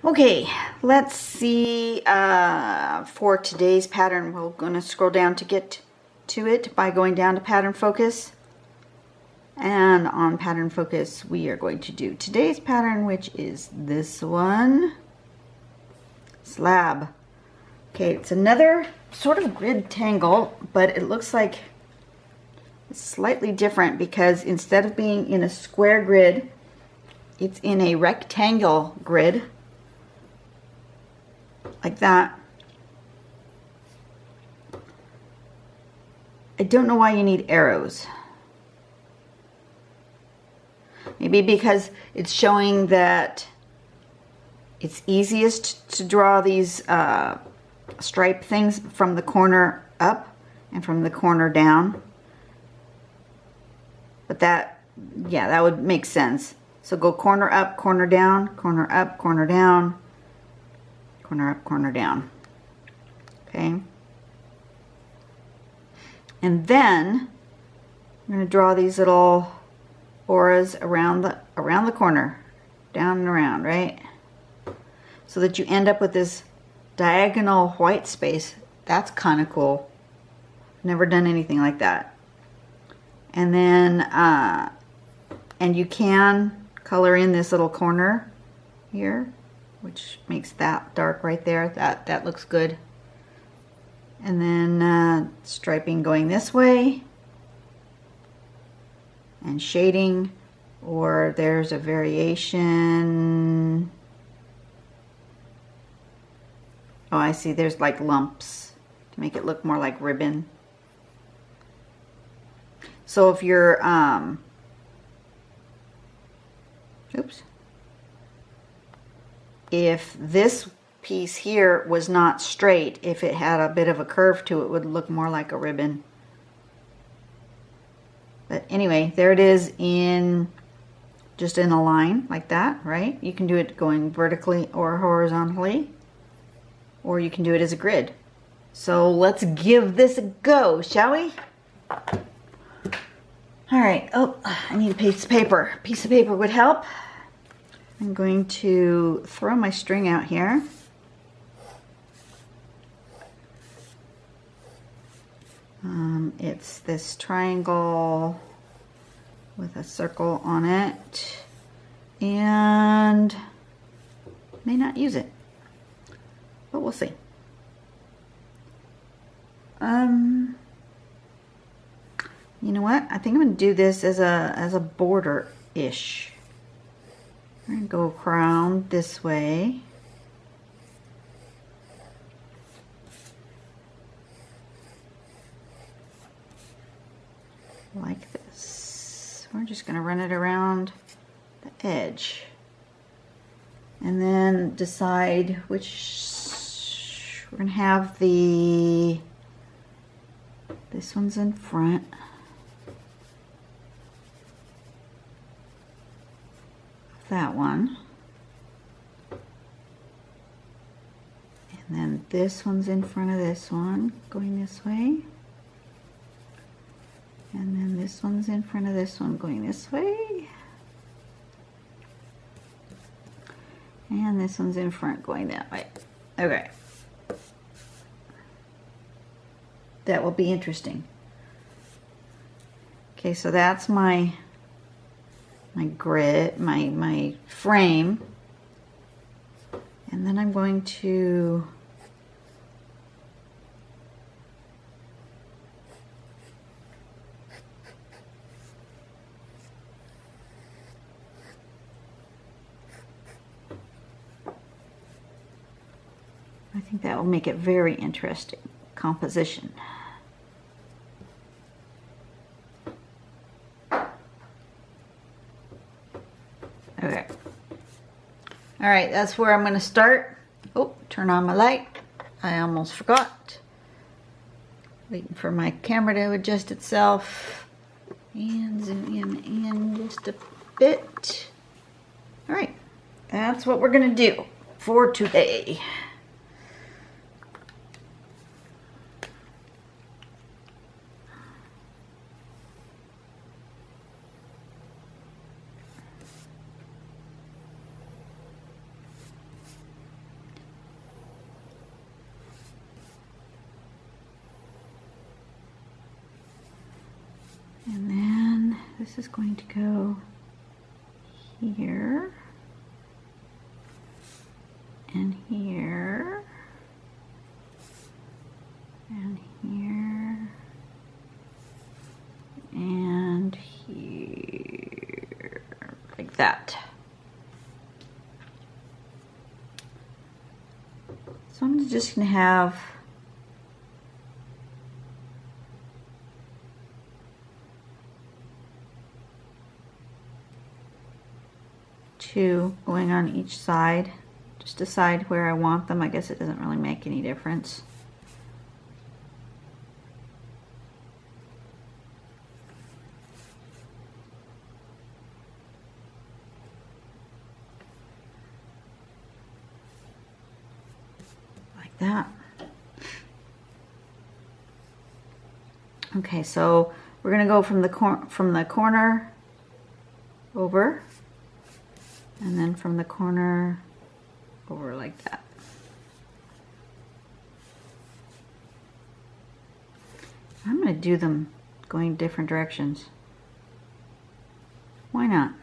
Okay, let's see for today's pattern. We're going to scroll down to get to it by going down to pattern focus. And on pattern focus, we are going to do today's pattern, which is this one, Slab. Okay, it's another sort of grid tangle, but it looks like it's slightly different because instead of being in a square grid, it's in a rectangle grid. Like that. I don't know why you need arrows. Maybe because it's showing that it's easiest to draw these stripe things from the corner up and from the corner down. But that, yeah, that would make sense. So go corner up, corner down, corner up, corner down, corner up, corner down. Okay. And then I'm going to draw these little auras around the corner, down and around, right? So that you end up with this diagonal white space. That's kind of cool. Never done anything like that. And then and you can color in this little corner here, which makes that dark right there. That looks good. And then striping going this way, and shading, or there's a variation. Oh, I see, there's like lumps to make it look more like ribbon. So if you're oops. If this piece here was not straight, if it had a bit of a curve to it, it would look more like a ribbon. But anyway, there it is, in just in a line like that, right? You can do it going vertically or horizontally, or you can do it as a grid. So let's give this a go, shall we? All right. Oh, I need a piece of paper. A piece of paper would help. I'm going to throw my string out here. It's this triangle with a circle on it, and may not use it, but we'll see. You know what? I think I'm going to do this as a border-ish. I'm going to go around this way. Like this. We're just going to run it around the edge. And then decide which we're going to have this one's in front. That one. And then this one's in front of this one, going this way. And then this one's in front of this one, going this way. And this one's in front, going that way. Okay. That will be interesting. Okay, so that's my grid, my frame. And then I'm going to I think that will make it very interesting composition. Okay. All right, that's where I'm going to start. Oh, turn on my light. I almost forgot. Waiting for my camera to adjust itself. And zoom in just a bit. All right, that's what we're going to do for today. this is going to go here and here and here and here, like that. So I'm just going to have two going on each side. Just decide where I want them. I guess it doesn't really make any difference. Like that. Okay, so we're going to go from the corner over, and then from the corner over like that. I'm going to do them going different directions. Why not?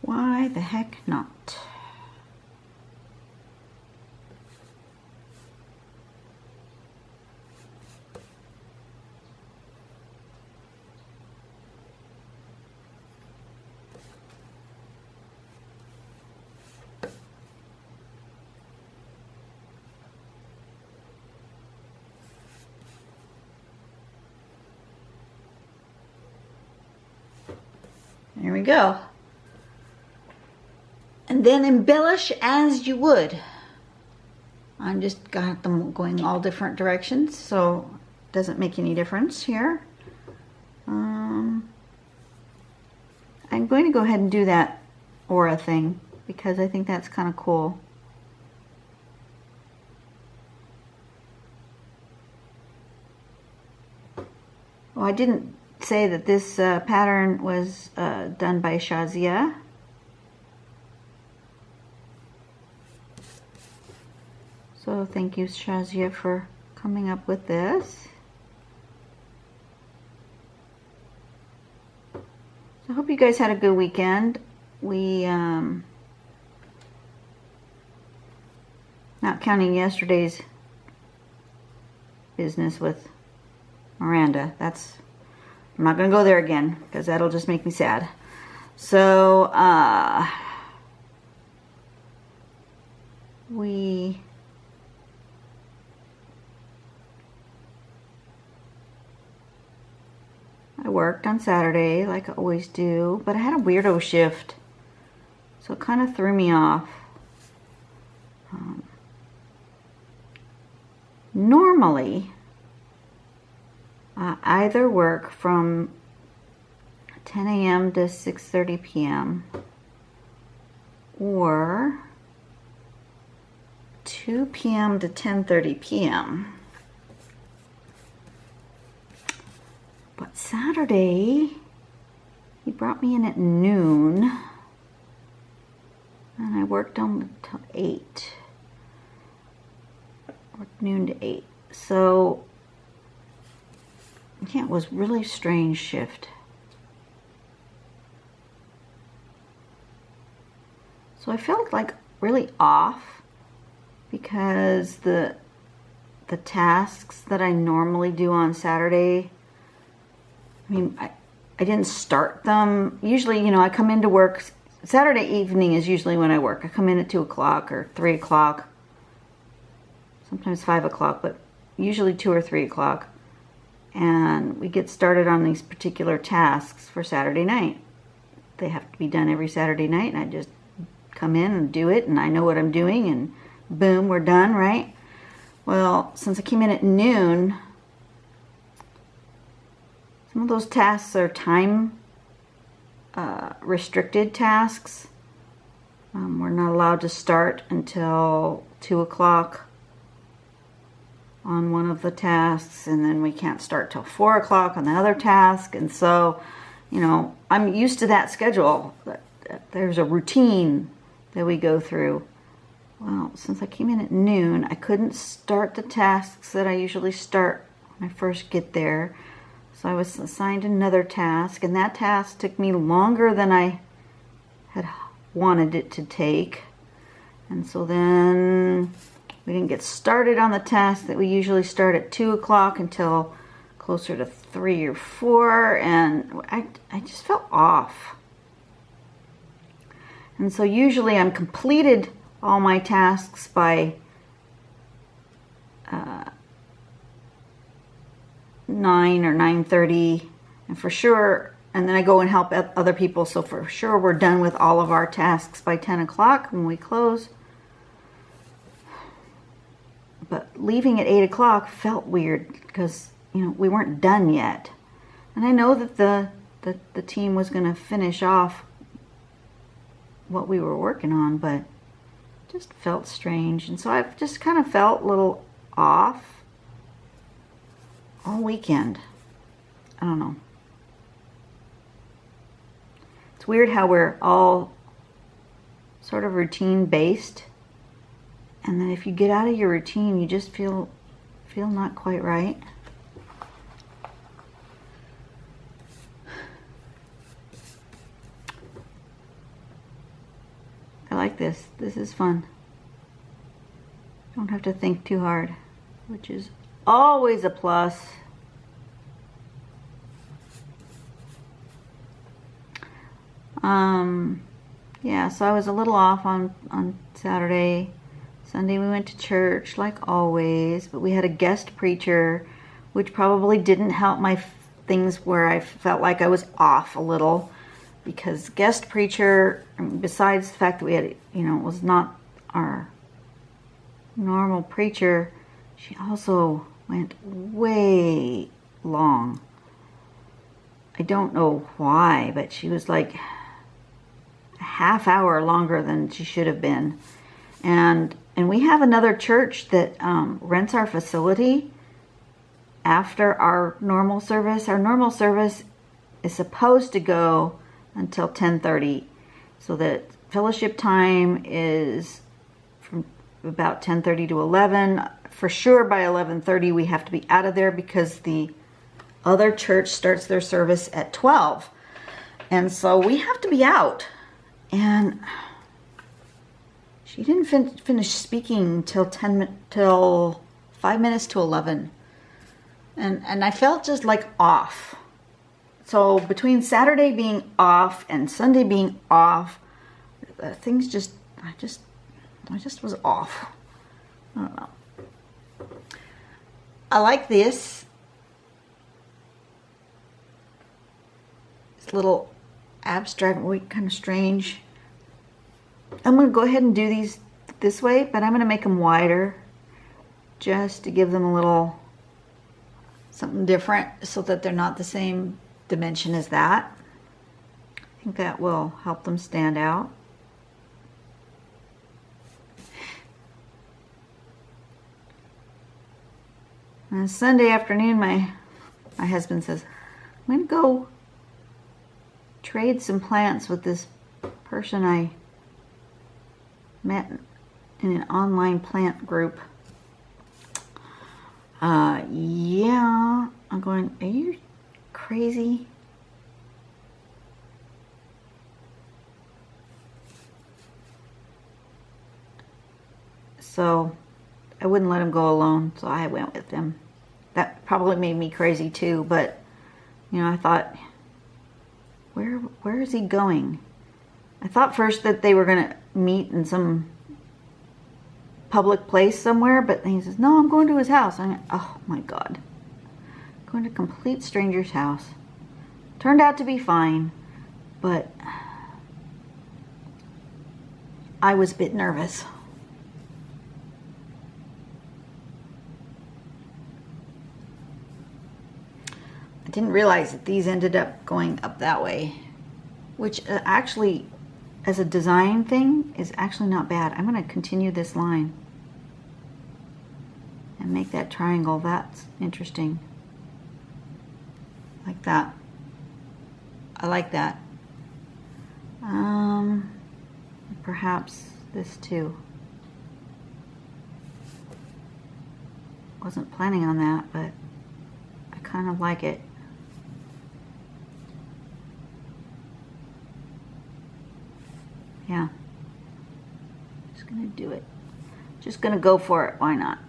Why the heck not? There we go. And then embellish as you would. I just got them going all different directions, so it doesn't make any difference here. I'm going to go ahead and do that aura thing because I think that's kind of cool. Oh, I didn't say that this pattern was done by Shazia. So thank you, Shazia, for coming up with this. So I hope you guys had a good weekend. We, not counting yesterday's business with Miranda. I'm not going to go there again because that'll just make me sad. So, I worked on Saturday like I always do, but I had a weirdo shift, so it kind of threw me off. Normally, I either work from 10 a.m. to 6:30 p.m. or 2 p.m. to 10:30 p.m. But Saturday, he brought me in at noon, and I worked on until 8. Worked noon to 8. So, yeah, it was really strange shift. So I felt like really off because the tasks that I normally do on Saturday, I mean, I didn't start them. Usually, you know, I come into work, Saturday evening is usually when I work. I come in at 2 o'clock or 3 o'clock, sometimes 5 o'clock, but usually 2 or 3 o'clock. And we get started on these particular tasks for Saturday night. They have to be done every Saturday night, and I just come in and do it, and I know what I'm doing, and boom, we're done, right? Well, since I came in at noon, some of those tasks are time restricted tasks. We're not allowed to start until 2 o'clock on one of the tasks, and then we can't start till 4 o'clock on the other task. And so, you know, I'm used to that schedule. There's a routine that we go through. Well, since I came in at noon, I couldn't start the tasks that I usually start when I first get there. So I was assigned another task, and that task took me longer than I had wanted it to take. And so then we didn't get started on the task that we usually start at 2 o'clock until closer to 3 or 4, and I just felt off. And so usually I'm completed all my tasks by 9 or 9:30, and for sure, and then I go and help other people, so for sure we're done with all of our tasks by 10 o'clock when we close. But leaving at 8 o'clock felt weird because, you know, we weren't done yet. And I know that the team was going to finish off what we were working on, but it just felt strange. And so I've just kind of felt a little off all weekend. I don't know. It's weird how we're all sort of routine based. And then if you get out of your routine, you just feel not quite right. I like this. This is fun. Don't have to think too hard, which is always a plus. Yeah, so I was a little off on Saturday. Sunday we went to church like always, but we had a guest preacher, which probably didn't help my things where I felt like I was off a little, because guest preacher, besides the fact that we had, you know, was not our normal preacher, she also went way long. I don't know why, but she was like a half hour longer than she should have been. And we have another church that rents our facility after our normal service. Our normal service is supposed to go until 10:30, so that fellowship time is from about 10:30 to 11. For sure by 11:30 we have to be out of there because the other church starts their service at 12. And so we have to be out. And she didn't finish speaking till 5 minutes to 11. And I felt just like off. So between Saturday being off and Sunday being off, things just, I just was off. I don't know. I like this. It's a little abstract, kind of strange. I'm going to go ahead and do these this way, but I'm going to make them wider just to give them a little something different so that they're not the same dimension as that. I think that will help them stand out. And Sunday afternoon, my husband says, I'm going to go trade some plants with this person I met in an online plant group. Yeah, I'm going, are you crazy? So I wouldn't let him go alone, so I went with him. That probably made me crazy too, but you know, I thought, where is he going? I thought first that they were gonna meet in some public place somewhere, but he says, no, I'm going to his house. I went, oh my God. Going to a complete stranger's house. Turned out to be fine, but I was a bit nervous. I didn't realize that these ended up going up that way, which actually, as a design thing, is actually not bad. I'm going to continue this line and and make that triangle. That's interesting. Like that. I like that. Perhaps this too. Wasn't planning on that, but I kind of like it. Yeah. Just gonna do it. Just gonna go for it. Why not?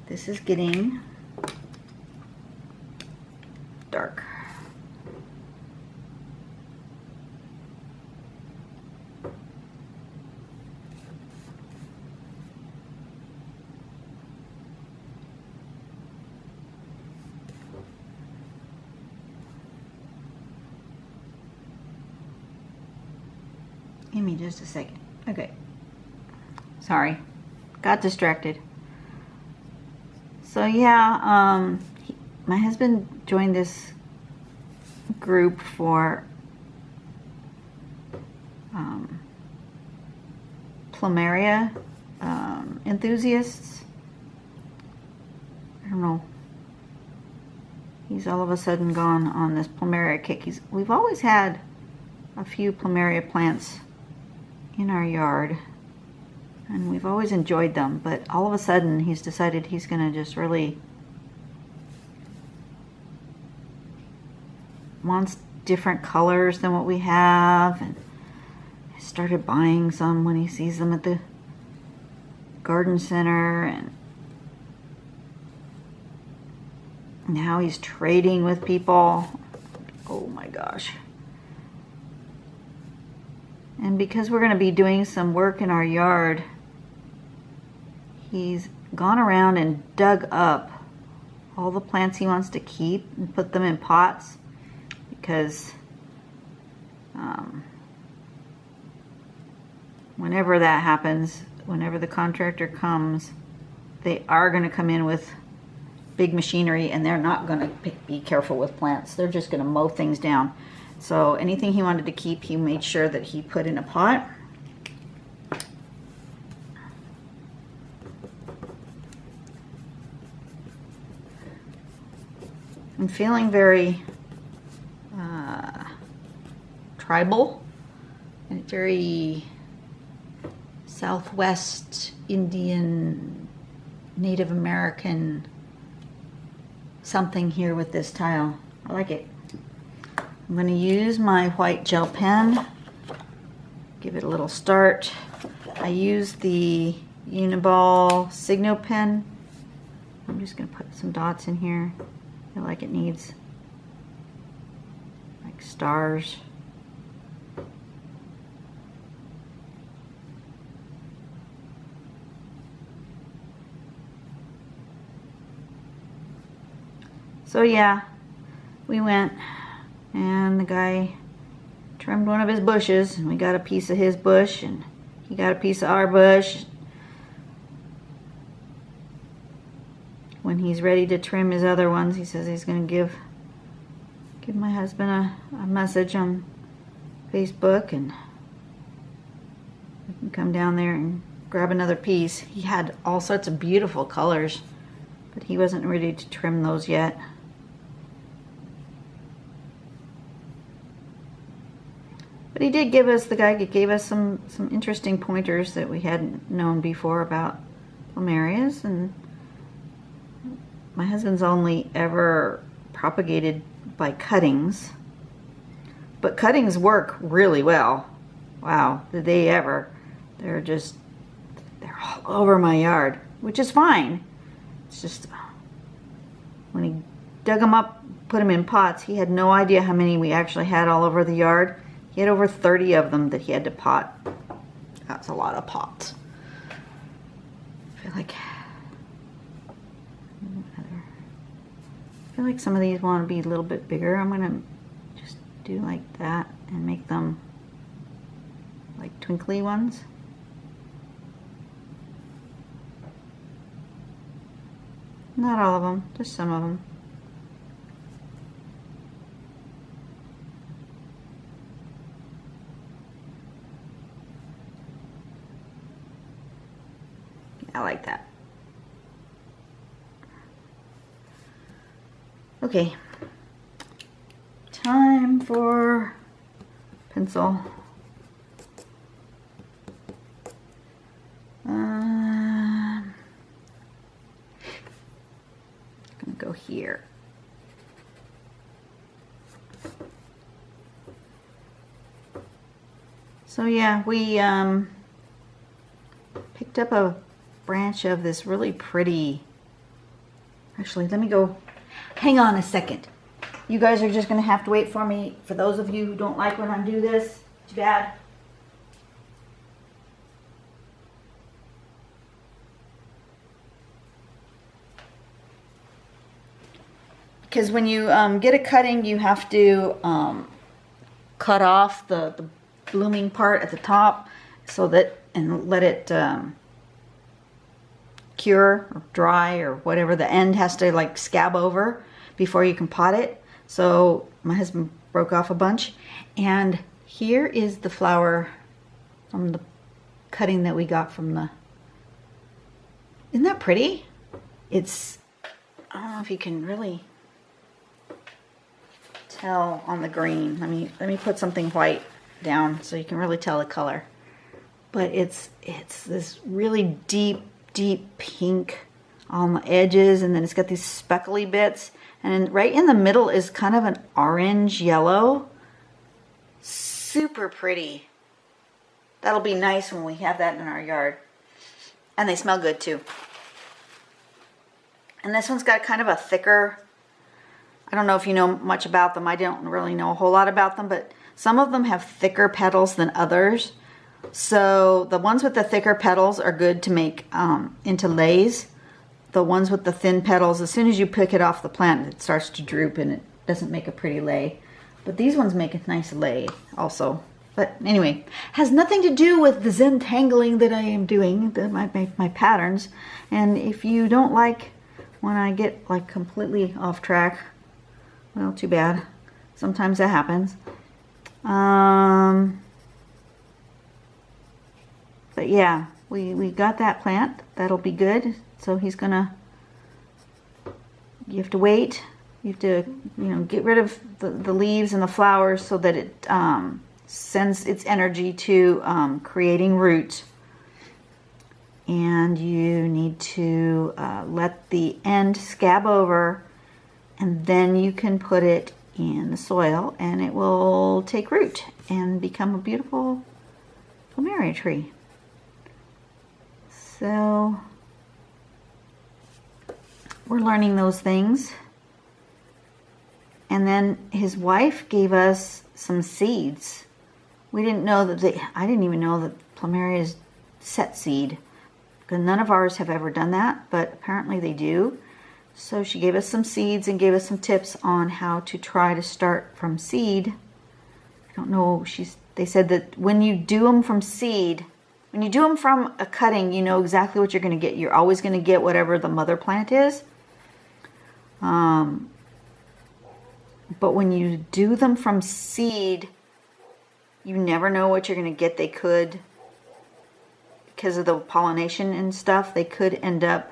This is getting dark. Give me just a second. Okay. Sorry. Got distracted. So yeah, my husband joined this group for plumeria enthusiasts. I don't know. He's all of a sudden gone on this plumeria kick. We've always had a few plumeria plants in our yard, and we've always enjoyed them, but all of a sudden he's decided he's gonna just really wants different colors than what we have, and he started buying some when he sees them at the garden center, and now he's trading with people. Oh my gosh. And because we're going to be doing some work in our yard, he's gone around and dug up all the plants he wants to keep and put them in pots, because whenever that happens, whenever the contractor comes, they are going to come in with big machinery, and they're not going to be careful with plants. They're just going to mow things down. So anything he wanted to keep, he made sure that he put in a pot. I'm feeling very tribal and very Southwest Indian, Native American something here with this tile. I like it. I'm going to use my white gel pen, give it a little start. I use the Uniball Signo pen. I'm just going to put some dots in here. I feel like it needs like stars. So yeah, we went and the guy trimmed one of his bushes, and we got a piece of his bush, and he got a piece of our bush. When he's ready to trim his other ones, he says he's going to give my husband a message on Facebook, and we can come down there and grab another piece. He had all sorts of beautiful colors, but he wasn't ready to trim those yet. But he did give us, the guy gave us some interesting pointers that we hadn't known before about plumerias. And my husband's only ever propagated by cuttings, but cuttings work really well. Wow, did they ever. They're all over my yard, which is fine. It's just when he dug them up, put them in pots, he had no idea how many we actually had all over the yard. He had over 30 of them that he had to pot. That's a lot of pots. I feel like some of these want to be a little bit bigger. I'm going to just do like that and make them twinkly ones. Not all of them, just some of them. I like that. Okay, time for pencil. Gonna go here. So yeah, we picked up a branch of this really pretty, actually let me go, hang on a second. You guys are just gonna have to wait for me. For those of you who don't like when I do this, too bad. Because when you get a cutting, you have to cut off the blooming part at the top so that, and let it cure or dry or whatever. The end has to like scab over before you can pot it. So my husband broke off a bunch, and here is the flower from the cutting that we got from the, isn't that pretty? It's, I don't know if you can really tell on the green. Let me put something white down so you can really tell the color. But it's this really deep pink on the edges, and then it's got these speckly bits, and right in the middle is kind of an orange yellow. Super pretty. That'll be nice when we have that in our yard. And they smell good too. And this one's got kind of a thicker, I don't know if you know much about them. I don't really know a whole lot about them, but some of them have thicker petals than others. So the ones with the thicker petals are good to make into leis. The ones with the thin petals, as soon as you pick it off the plant, it starts to droop and it doesn't make a pretty lei. But these ones make a nice lei also. But anyway, has nothing to do with the Zen tangling that I am doing, my patterns. And if you don't like when I get like completely off track, well, too bad. Sometimes that happens. But yeah, we got that plant. That'll be good. So he's gonna, you have to wait. You have to, get rid of the leaves and the flowers so that it sends its energy to creating roots. And you need to let the end scab over, and then you can put it in the soil and it will take root and become a beautiful plumeria tree. So we're learning those things. And then his wife gave us some seeds. We didn't know that I didn't even know that plumerias set seed, because none of ours have ever done that, but apparently they do. So she gave us some seeds and gave us some tips on how to try to start from seed. I don't know, they said that when you do them from seed, when you do them from a cutting, you know exactly what you're going to get. You're always going to get whatever the mother plant is. But when you do them from seed, you never know what you're going to get. They could, because of the pollination and stuff, they could end up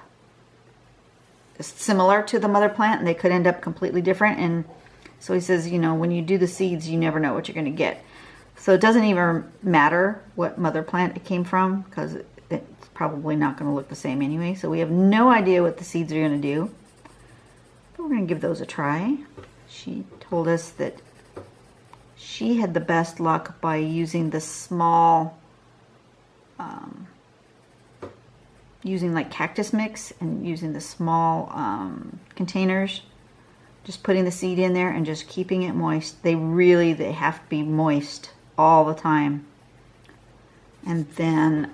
similar to the mother plant, and they could end up completely different. And so he says, when you do the seeds, you never know what you're going to get. So it doesn't even matter what mother plant it came from, because it's probably not going to look the same anyway. So we have no idea what the seeds are going to do. But we're going to give those a try. She told us that she had the best luck by using the small, using like cactus mix and using the small containers, just putting the seed in there and just keeping it moist. They have to be moist all the time. And then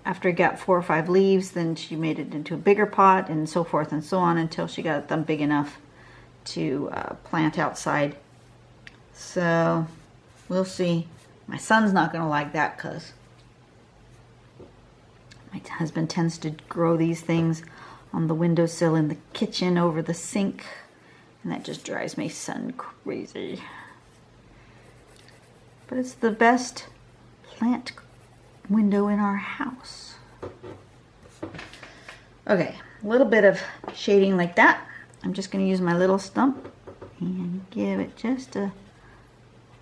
after it got 4 or 5 leaves, then she made it into a bigger pot, and so forth and so on, until she got them big enough to plant outside. So we'll see. My son's not going to like that because my husband tends to grow these things on the windowsill in the kitchen over the sink. And that just drives my son crazy. But it's the best plant window in our house. Okay, a little bit of shading like that. I'm just going to use my little stump and give it just a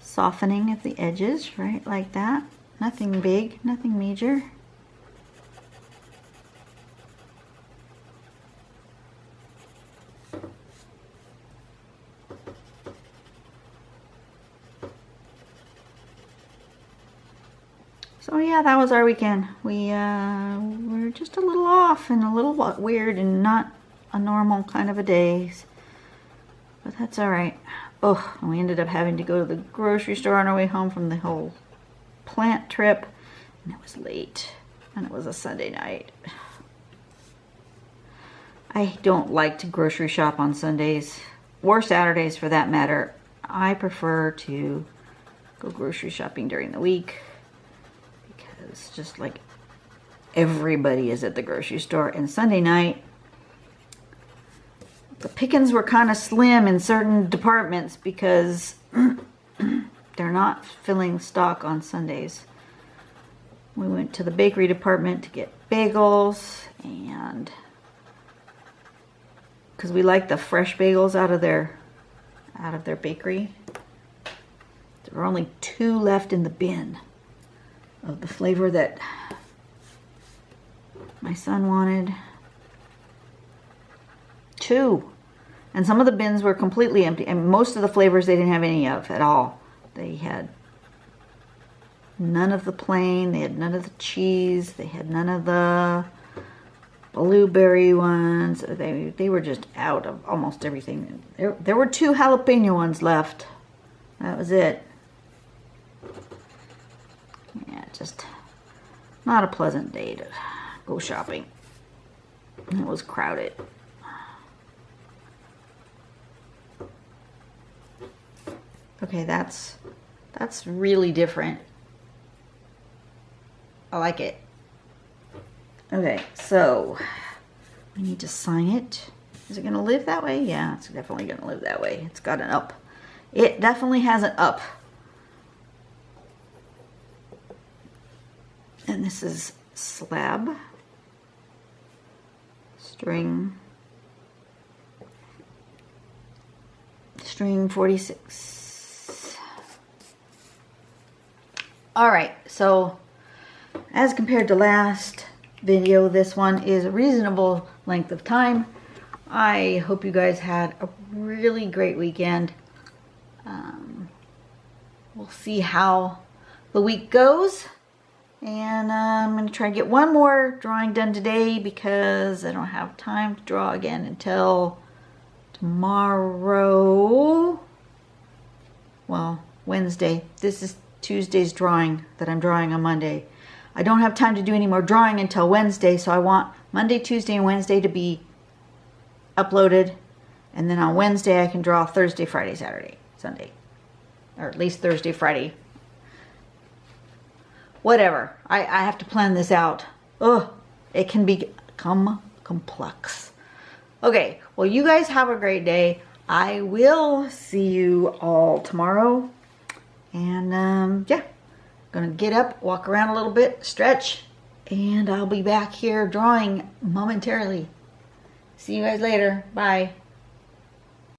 softening at the edges, right like that. Nothing big, nothing major. So yeah, that was our weekend. We were just a little off and a little weird and not a normal kind of a day. But that's all right. Oh, and we ended up having to go to the grocery store on our way home from the whole plant trip. And it was late. And it was a Sunday night. I don't like to grocery shop on Sundays. Or Saturdays for that matter. I prefer to go grocery shopping during the week. It's just like everybody is at the grocery store. And Sunday night, the pickings were kind of slim in certain departments because they're not filling stock on Sundays. We went to the bakery department to get bagels, and because we like the fresh bagels out of their bakery. There were only 2 left in the bin of the flavor that my son wanted. 2. And some of the bins were completely empty. And most of the flavors they didn't have any of at all. They had none of the plain. They had none of the cheese. They had none of the blueberry ones. They were just out of almost everything. There were 2 jalapeno ones left. That was it. Yeah, just not a pleasant day to go shopping. It was crowded. Okay, that's really different. I like it. Okay, so we need to sign it. Is it going to live that way? Yeah, it's definitely going to live that way. It's got an up. It definitely has an up. And this is Slab string 46. All right, so as compared to last video, this one is a reasonable length of time. I hope you guys had a really great weekend. We'll see how the week goes. And I'm going to try to get one more drawing done today because I don't have time to draw again until tomorrow. Well, Wednesday. This is Tuesday's drawing that I'm drawing on Monday. I don't have time to do any more drawing until Wednesday, so I want Monday, Tuesday, and Wednesday to be uploaded. And then on Wednesday I can draw Thursday, Friday, Saturday, Sunday. Or at least Thursday, Friday. Whatever. I have to plan this out. Ugh, it can become complex. Okay, well, you guys have a great day. I will see you all tomorrow. And yeah, gonna get up, walk around a little bit, stretch, and I'll be back here drawing momentarily. See you guys later. Bye.